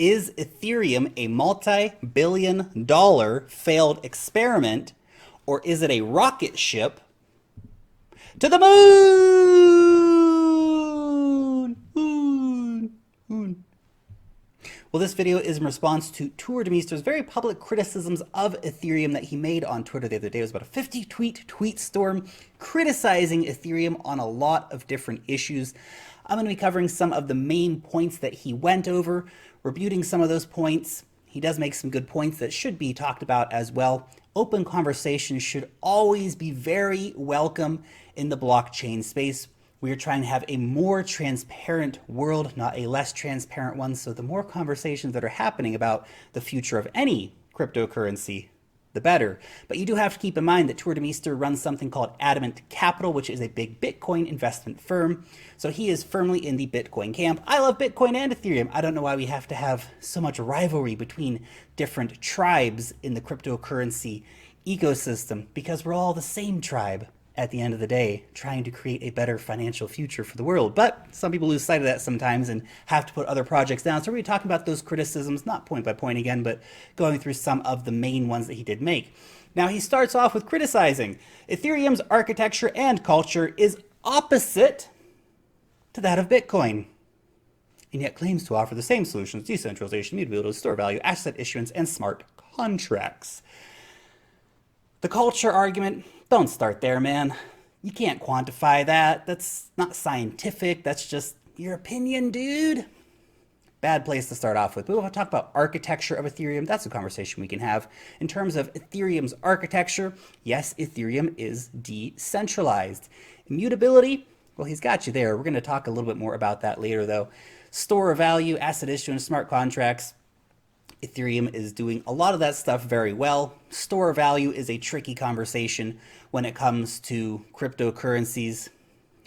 Is Ethereum a multi-billion-dollar failed experiment, or is it a rocket ship to the moon? Moon. Well, this video is in response to Tour de Meester's very public criticisms of Ethereum that he made on Twitter the other day. It was about a 50-tweet storm criticizing Ethereum on a lot of different issues. I'm going to be covering some of the main points that he went over, rebuting some of those points. He does make some good points that should be talked about as well. Open conversation should always be very welcome in the blockchain space. We are trying to have a more transparent world, not a less transparent one. So the more conversations that are happening about the future of any cryptocurrency, the better. But you do have to keep in mind that Tour de Meester runs something called Adamant Capital, which is a big Bitcoin investment firm. So he is firmly in the Bitcoin camp. I love Bitcoin and Ethereum. I don't know why we have to have so much rivalry between different tribes in the cryptocurrency ecosystem, because we're all the same tribe at the end of the day, trying to create a better financial future for the world. But some people lose sight of that sometimes and have to put other projects down. So we're talking about those criticisms, not point by point again, but going through some of the main ones that he did make. Now he starts off with criticizing Ethereum's architecture and culture is opposite to that of Bitcoin, and yet claims to offer the same solutions: decentralization, immutability, store value, asset issuance, and smart contracts. The culture argument, don't start there, man. You can't quantify that. That's not scientific. That's just your opinion, dude. Bad place to start off with. We want to talk about architecture of Ethereum. That's a conversation we can have. In terms of Ethereum's architecture, yes, Ethereum is decentralized. Immutability, well, he's got you there. We're going to talk a little bit more about that later, though. Store of value, asset issuance, smart contracts. Ethereum is doing a lot of that stuff very well. Store of value is a tricky conversation when it comes to cryptocurrencies.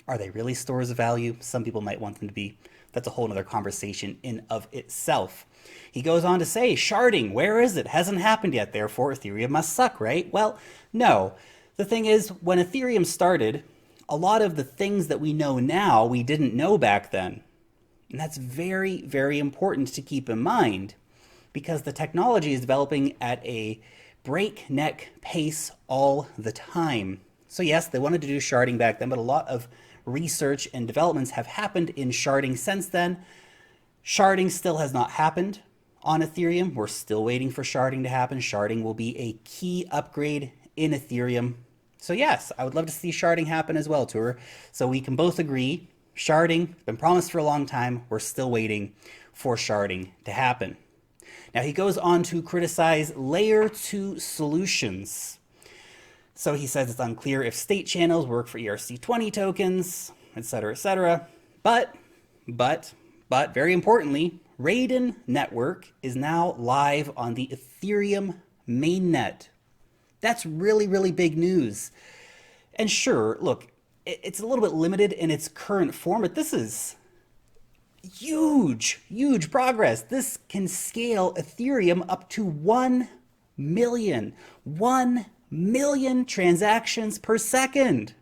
Are they really stores of value? Some people might want them to be. That's a whole other conversation in of itself. He goes on to say, sharding, where is it? Hasn't happened yet, therefore Ethereum must suck, right? Well, no. The thing is, when Ethereum started, a lot of the things that we know now, we didn't know back then. And that's very, very important to keep in mind, because the technology is developing at a breakneck pace all the time. So yes, they wanted to do sharding back then, but a lot of research and developments have happened in sharding since then. Sharding still has not happened on Ethereum. We're still waiting for sharding to happen. Sharding will be a key upgrade in Ethereum. So yes, I would love to see sharding happen as well, Tour. So we can both agree, sharding, been promised for a long time. We're still waiting for sharding to happen. Now he goes on to criticize layer 2 solutions. So he says it's unclear if state channels work for ERC20 tokens, etc., etc. But very importantly, Raiden network is now live on the Ethereum mainnet. That's really, really big news. And sure, look, it's a little bit limited in its current form, but this is huge progress. This can scale Ethereum up to 1 million transactions per second.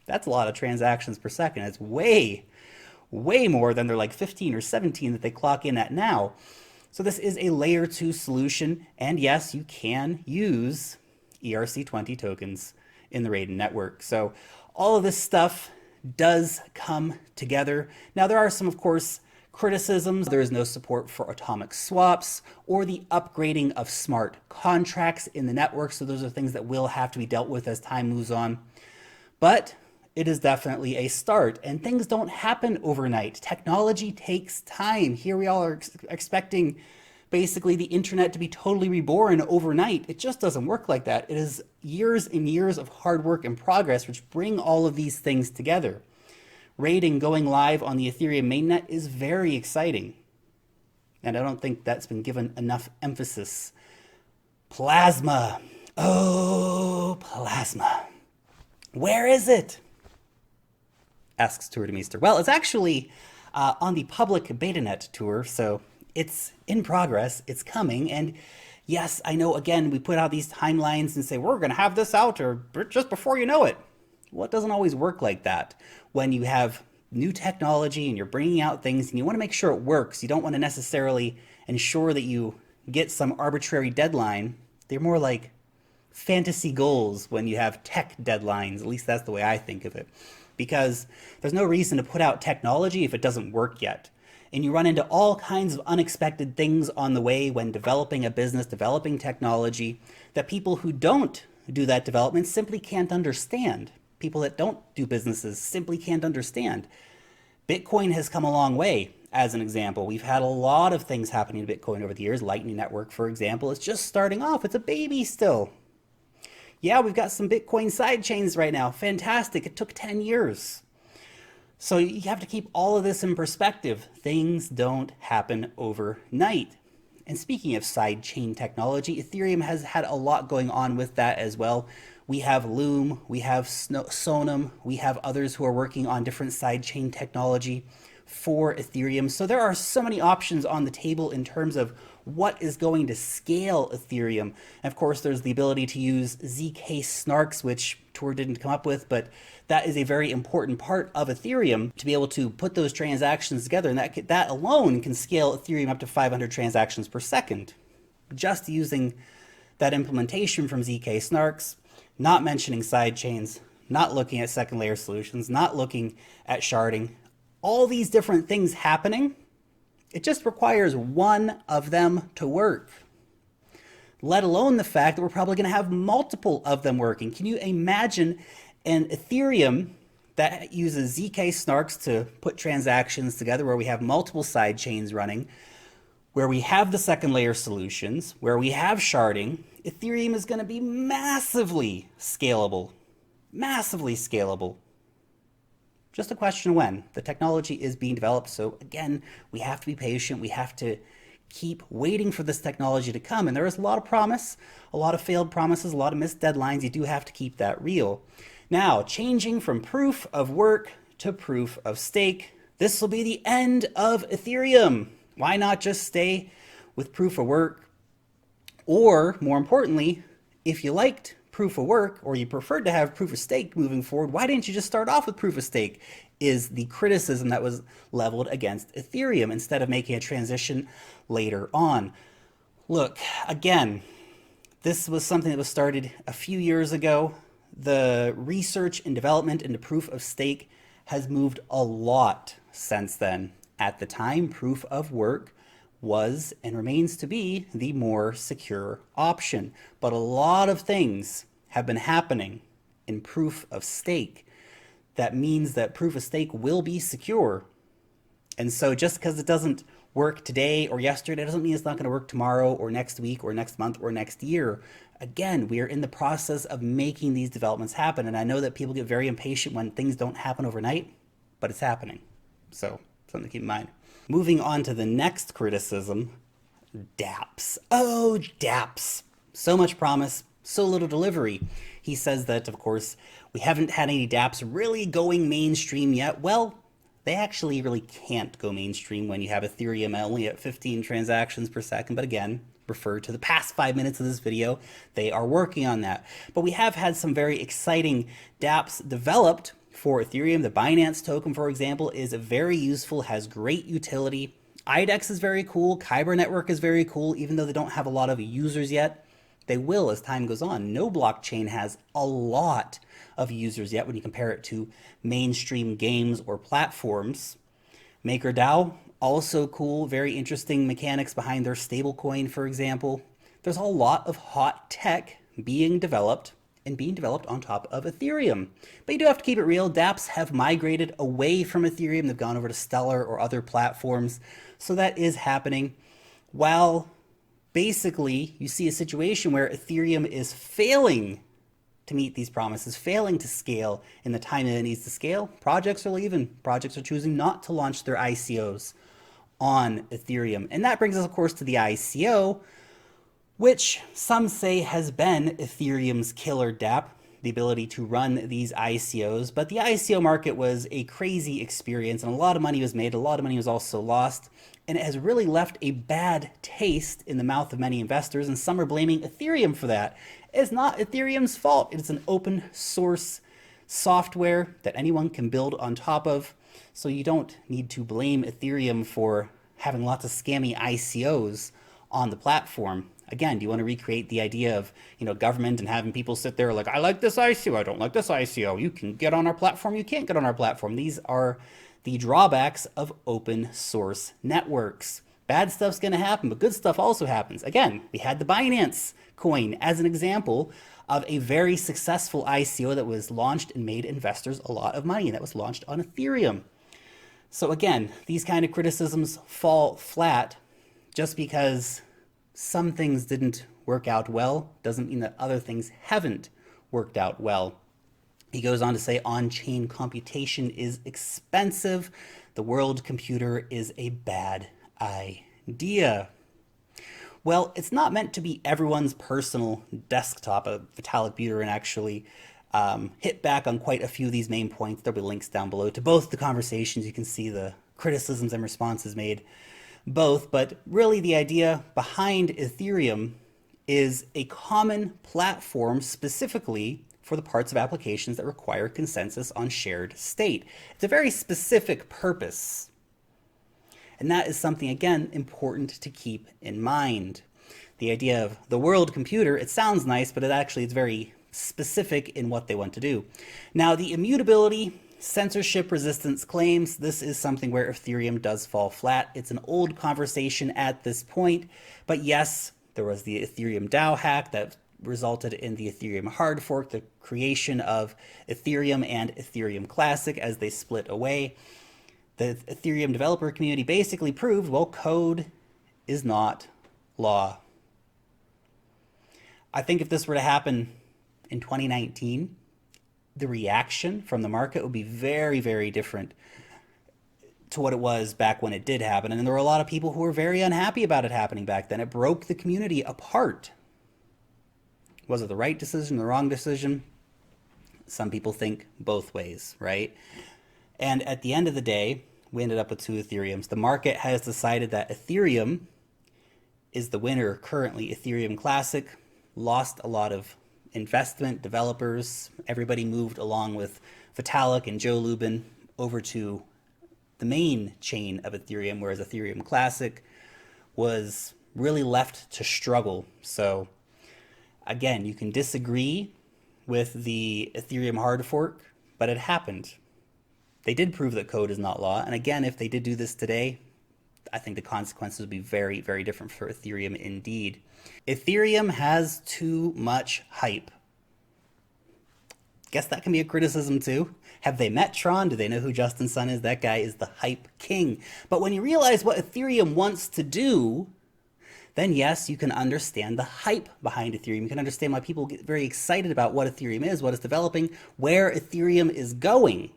That's a lot of transactions per second. It's way more than their like 15 or 17 that they clock in at now. So this is a layer 2 solution, and yes, you can use ERC20 tokens in the Raiden network. So all of this stuff does come together. Now there are some, of course, criticisms. There is no support for atomic swaps or the upgrading of smart contracts in the network. So those are things that will have to be dealt with as time moves on. But it is definitely a start, and things don't happen overnight. Technology takes time. Here we all are expecting basically the internet to be totally reborn overnight. It just doesn't work like that. It is years and years of hard work and progress which bring all of these things together. Raiden going live on the Ethereum mainnet is very exciting, and I don't think that's been given enough emphasis. Plasma. Oh, plasma. Where is it? Asks Tour de Meester. Well, it's actually on the public betanet tour, so it's in progress, it's coming, and yes, I know, again, we put out these timelines and say, we're going to have this out or just before you know it. Well, it doesn't always work like that when you have new technology and you're bringing out things and you want to make sure it works. You don't want to necessarily ensure that you get some arbitrary deadline. They're more like fantasy goals when you have tech deadlines. At least that's the way I think of it. Because there's no reason to put out technology if it doesn't work yet. And you run into all kinds of unexpected things on the way when developing a business, developing technology, that people who don't do that development simply can't understand. People that don't do businesses simply can't understand. Bitcoin has come a long way, as an example. We've had a lot of things happening to Bitcoin over the years. Lightning Network, for example, is just starting off. It's a baby still. Yeah, we've got some Bitcoin sidechains right now. Fantastic. It took 10 years. So you have to keep all of this in perspective. Things don't happen overnight. And speaking of sidechain technology, Ethereum has had a lot going on with that as well. We have Loom, we have Sonam, we have others who are working on different sidechain technology for Ethereum. So there are so many options on the table in terms of what is going to scale Ethereum. And of course, there's the ability to use ZK snarks, which Tor didn't come up with, but that is a very important part of Ethereum to be able to put those transactions together. And that alone can scale Ethereum up to 500 transactions per second, just using that implementation from ZK snarks, not mentioning sidechains, not looking at second layer solutions, not looking at sharding. All these different things happening, it just requires one of them to work, let alone the fact that we're probably going to have multiple of them working. Can you imagine an Ethereum that uses ZK snarks to put transactions together, where we have multiple side chains running, where we have the second layer solutions, where we have sharding? Ethereum is going to be massively scalable, massively scalable. Just a question of when. The technology is being developed. So again, we have to be patient. We have to keep waiting for this technology to come. And there is a lot of promise, a lot of failed promises, a lot of missed deadlines. You do have to keep that real. Now, changing from proof of work to proof of stake. This will be the end of Ethereum. Why not just stay with proof of work? Or more importantly, if you liked proof of work, or you preferred to have proof of stake moving forward, why didn't you just start off with proof of stake? Is the criticism that was leveled against Ethereum instead of making a transition later on. Look, again, this was something that was started a few years ago. The research and development into proof of stake has moved a lot since then. At the time, proof of work was and remains to be the more secure option. But a lot of things have been happening in proof of stake. That means that proof of stake will be secure. And so just because it doesn't work today or yesterday doesn't mean it's not going to work tomorrow or next week or next month or next year. Again, we are in the process of making these developments happen. And I know that people get very impatient when things don't happen overnight, but it's happening. So something to keep in mind. Moving on to the next criticism, dApps. Oh, dApps. So much promise, so little delivery. He says that, of course, we haven't had any dApps really going mainstream yet. Well, they actually really can't go mainstream when you have Ethereum only at 15 transactions per second. But again, refer to the past 5 minutes of this video. They are working on that. But we have had some very exciting dApps developed for Ethereum. The Binance token, for example, is very useful, has great utility. IDEX is very cool. Kyber Network is very cool, even though they don't have a lot of users yet. They will as time goes on. No blockchain has a lot of users yet when you compare it to mainstream games or platforms. MakerDAO, also cool, very interesting mechanics behind their stablecoin, for example. There's a lot of hot tech being developed and being developed on top of Ethereum. But you do have to keep it real. dApps have migrated away from Ethereum. They've gone over to Stellar or other platforms. So that is happening. While basically you see a situation where Ethereum is failing to meet these promises, failing to scale in the time that it needs to scale, projects are leaving. Projects are choosing not to launch their ICOs on Ethereum. And that brings us, of course, to the ICO, which some say has been Ethereum's killer dApp, the ability to run these ICOs. But the ICO market was a crazy experience, and a lot of money was made, a lot of money was also lost, and it has really left a bad taste in the mouth of many investors, and some are blaming Ethereum for that. It's not Ethereum's fault. It's an open source software that anyone can build on top of. So you don't need to blame Ethereum for having lots of scammy ICOs on the platform. Again, do you want to recreate the idea of, government and having people sit there like, I like this ICO, I don't like this ICO. You can get on our platform, you can't get on our platform. These are the drawbacks of open source networks. Bad stuff's going to happen, but good stuff also happens. Again, we had the Binance coin as an example of a very successful ICO that was launched and made investors a lot of money, and that was launched on Ethereum. So again, these kind of criticisms fall flat just because some things didn't work out well doesn't mean that other things haven't worked out well. He goes on to say on-chain computation is expensive. The world computer is a bad idea. Well, it's not meant to be everyone's personal desktop. Vitalik Buterin actually hit back on quite a few of these main points. There'll be links down below to both the conversations. You can see the criticisms and responses made both, but really the idea behind Ethereum is a common platform specifically for the parts of applications that require consensus on shared state. It's a very specific purpose. And that is something, again, important to keep in mind. The idea of the world computer, it sounds nice, but it's very specific in what they want to do. Now, the immutability, censorship resistance claims, this is something where Ethereum does fall flat. It's an old conversation at this point, but yes, there was the Ethereum DAO hack that resulted in the Ethereum hard fork, the creation of Ethereum and Ethereum Classic as they split away. The Ethereum developer community basically proved, well, code is not law. I think if this were to happen in 2019, the reaction from the market would be very, very different to what it was back when it did happen. And there were a lot of people who were very unhappy about it happening back then. It broke the community apart. Was it the right decision, the wrong decision? Some people think both ways, right? And at the end of the day, we ended up with 2 Ethereums. The market has decided that Ethereum is the winner currently. Ethereum Classic lost a lot of investment, developers, everybody moved along with Vitalik and Joe Lubin over to the main chain of Ethereum, whereas Ethereum Classic was really left to struggle. So again, you can disagree with the Ethereum hard fork, but it happened. They did prove that code is not law. And again, if they did do this today, I think the consequences would be very, very different for Ethereum indeed. Ethereum has too much hype. Guess that can be a criticism too. Have they met Tron? Do they know who Justin Sun is? That guy is the hype king. But when you realize what Ethereum wants to do, then yes, you can understand the hype behind Ethereum. You can understand why people get very excited about what Ethereum is, what it's developing, where Ethereum is going.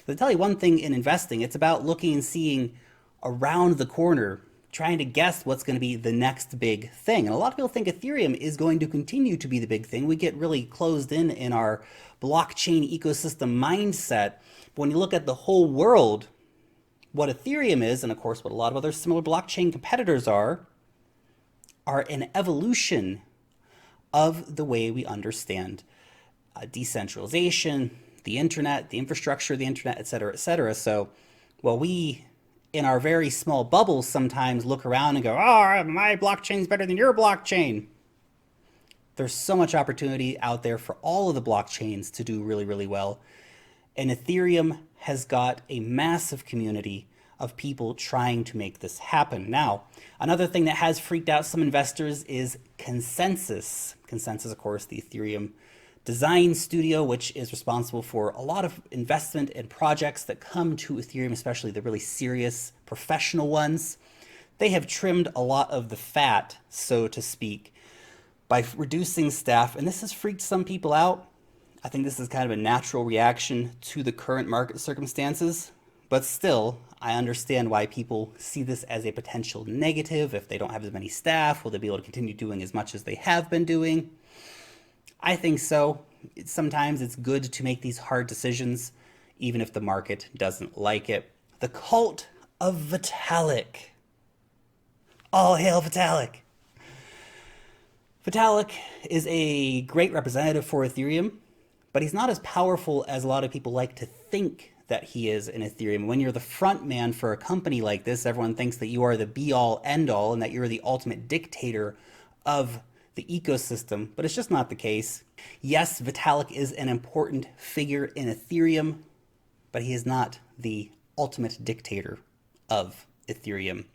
I'll tell you one thing in investing, it's about looking and seeing around the corner, trying to guess what's going to be the next big thing. And a lot of people think Ethereum is going to continue to be the big thing. We get really closed in our blockchain ecosystem mindset. But when you look at the whole world, what Ethereum is, and of course what a lot of other similar blockchain competitors are an evolution of the way we understand decentralization, the internet, the infrastructure of the internet, et cetera, et cetera. So while we, in our very small bubbles, sometimes look around and go, oh, my blockchain's better than your blockchain, there's so much opportunity out there for all of the blockchains to do really, really well. And Ethereum has got a massive community of people trying to make this happen. Now, another thing that has freaked out some investors is consensus. Consensus, of course, the Ethereum design studio, which is responsible for a lot of investment and projects that come to Ethereum, especially the really serious professional ones. They have trimmed a lot of the fat, so to speak, by reducing staff, and this has freaked some people out. I think this is kind of a natural reaction to the current market circumstances, but still, I understand why people see this as a potential negative. If they don't have as many staff, will they be able to continue doing as much as they have been doing? I think so. Sometimes it's good to make these hard decisions, even if the market doesn't like it. The cult of Vitalik. All hail Vitalik. Vitalik is a great representative for Ethereum, but he's not as powerful as a lot of people like to think that he is in Ethereum. When you're the front man for a company like this, everyone thinks that you are the be-all, end-all, and that you're the ultimate dictator of the ecosystem, but it's just not the case. Yes, Vitalik is an important figure in Ethereum, but he is not the ultimate dictator of Ethereum.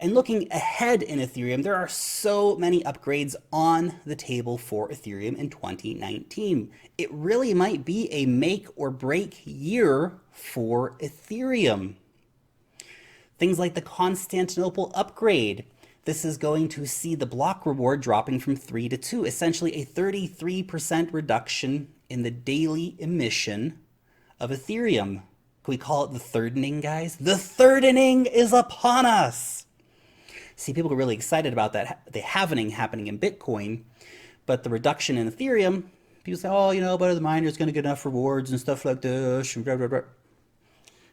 And looking ahead in Ethereum, there are so many upgrades on the table for Ethereum in 2019. It really might be a make or break year for Ethereum. Things like the Constantinople upgrade. This is going to see the block reward dropping from 3 to 2, essentially a 33% reduction in the daily emission of Ethereum. Can we call it the third inning, guys? The third inning is upon us. See, people are really excited about that, the halvening happening in Bitcoin, but the reduction in Ethereum, people say, oh, you know, but the miner's going to get enough rewards and stuff like this, and blah, blah, blah.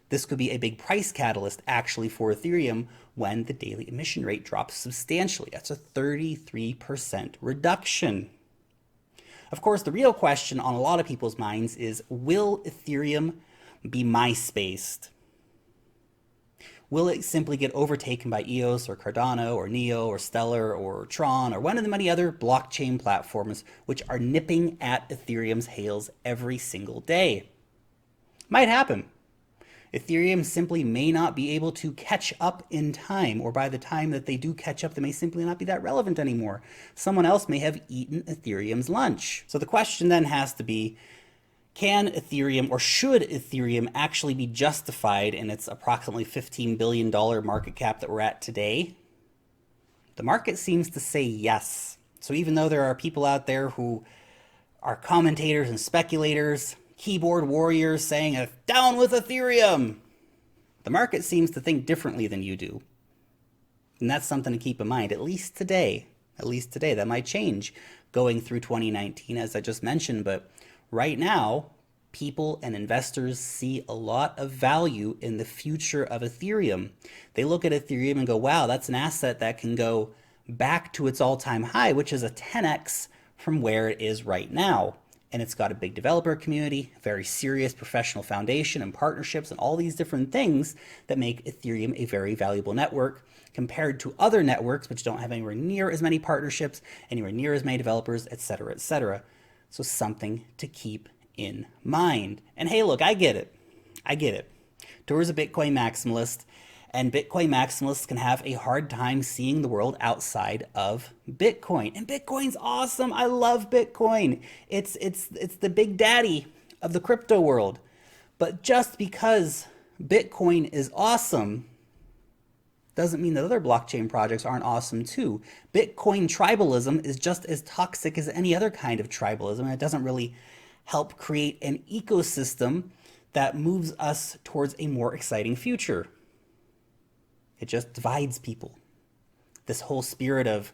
This could be a big price catalyst actually for Ethereum when the daily emission rate drops substantially. That's a 33% reduction. Of course, the real question on a lot of people's minds is, will Ethereum be MySpaced? Will it simply get overtaken by EOS or Cardano or Neo or Stellar or Tron or one of the many other blockchain platforms which are nipping at Ethereum's heels every single day? Might happen. Ethereum simply may not be able to catch up in time, or by the time that they do catch up, they may simply not be that relevant anymore. Someone else may have eaten Ethereum's lunch. So the question then has to be, can Ethereum, or should Ethereum actually be justified in its approximately $15 billion market cap that we're at today? The market seems to say yes. So even though there are people out there who are commentators and speculators, keyboard warriors saying, down with Ethereum, the market seems to think differently than you do. And that's something to keep in mind, at least today. At least today. That might change going through 2019, as I just mentioned, but right now, people and investors see a lot of value in the future of Ethereum. They look at Ethereum and go, wow, that's an asset that can go back to its all-time high, which is a 10x from where it is right now. And it's got a big developer community, very serious professional foundation and partnerships and all these different things that make Ethereum a very valuable network compared to other networks which don't have anywhere near as many partnerships, anywhere near as many developers, etc., etc. So something to keep in mind. And hey, look, I get it. I get it. Tour's a Bitcoin maximalist, and Bitcoin maximalists can have a hard time seeing the world outside of Bitcoin. And Bitcoin's awesome. I love Bitcoin. It's the big daddy of the crypto world. But just because Bitcoin is awesome doesn't mean that other blockchain projects aren't awesome too. Bitcoin tribalism is just as toxic as any other kind of tribalism, and it doesn't really help create an ecosystem that moves us towards a more exciting future. It just divides people. This whole spirit of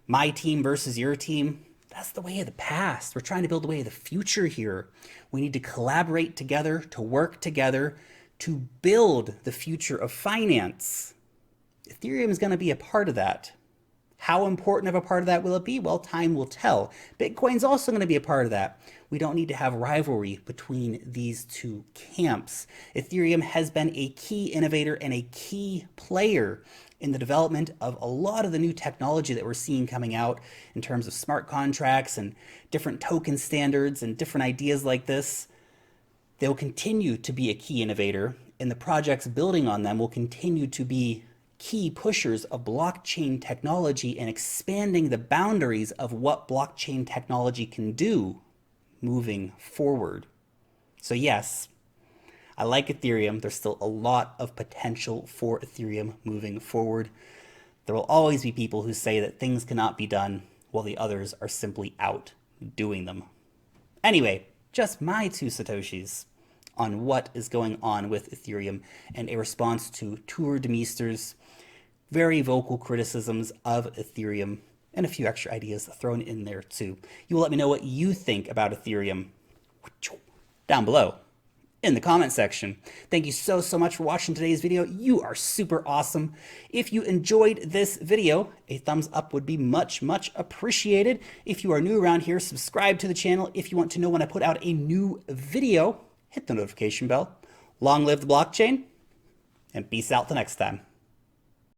my team versus your team, that's the way of the past. We're trying to build the way of the future here. We need to collaborate together, to work together, to build the future of finance. Ethereum is going to be a part of that. How important of a part of that will it be? Well, time will tell. Bitcoin's also going to be a part of that. We don't need to have rivalry between these two camps. Ethereum has been a key innovator and a key player in the development of a lot of the new technology that we're seeing coming out in terms of smart contracts and different token standards and different ideas like this. They'll continue to be a key innovator, and the projects building on them will continue to be key pushers of blockchain technology and expanding the boundaries of what blockchain technology can do moving forward. So yes, I like Ethereum. There's still a lot of potential for Ethereum moving forward. There will always be people who say that things cannot be done while the others are simply out doing them. Anyway, just my 2 Satoshis on what is going on with Ethereum and a response to Tour de Meester's very vocal criticisms of Ethereum and a few extra ideas thrown in there too. You will let me know what you think about Ethereum down below in the comment section. Thank you so much for watching today's video. You are super awesome. If you enjoyed this video, a thumbs up would be much appreciated. If you are new around here, subscribe to the channel. If you want to know when I put out a new video, hit the notification bell. Long live the blockchain, and peace out the next time.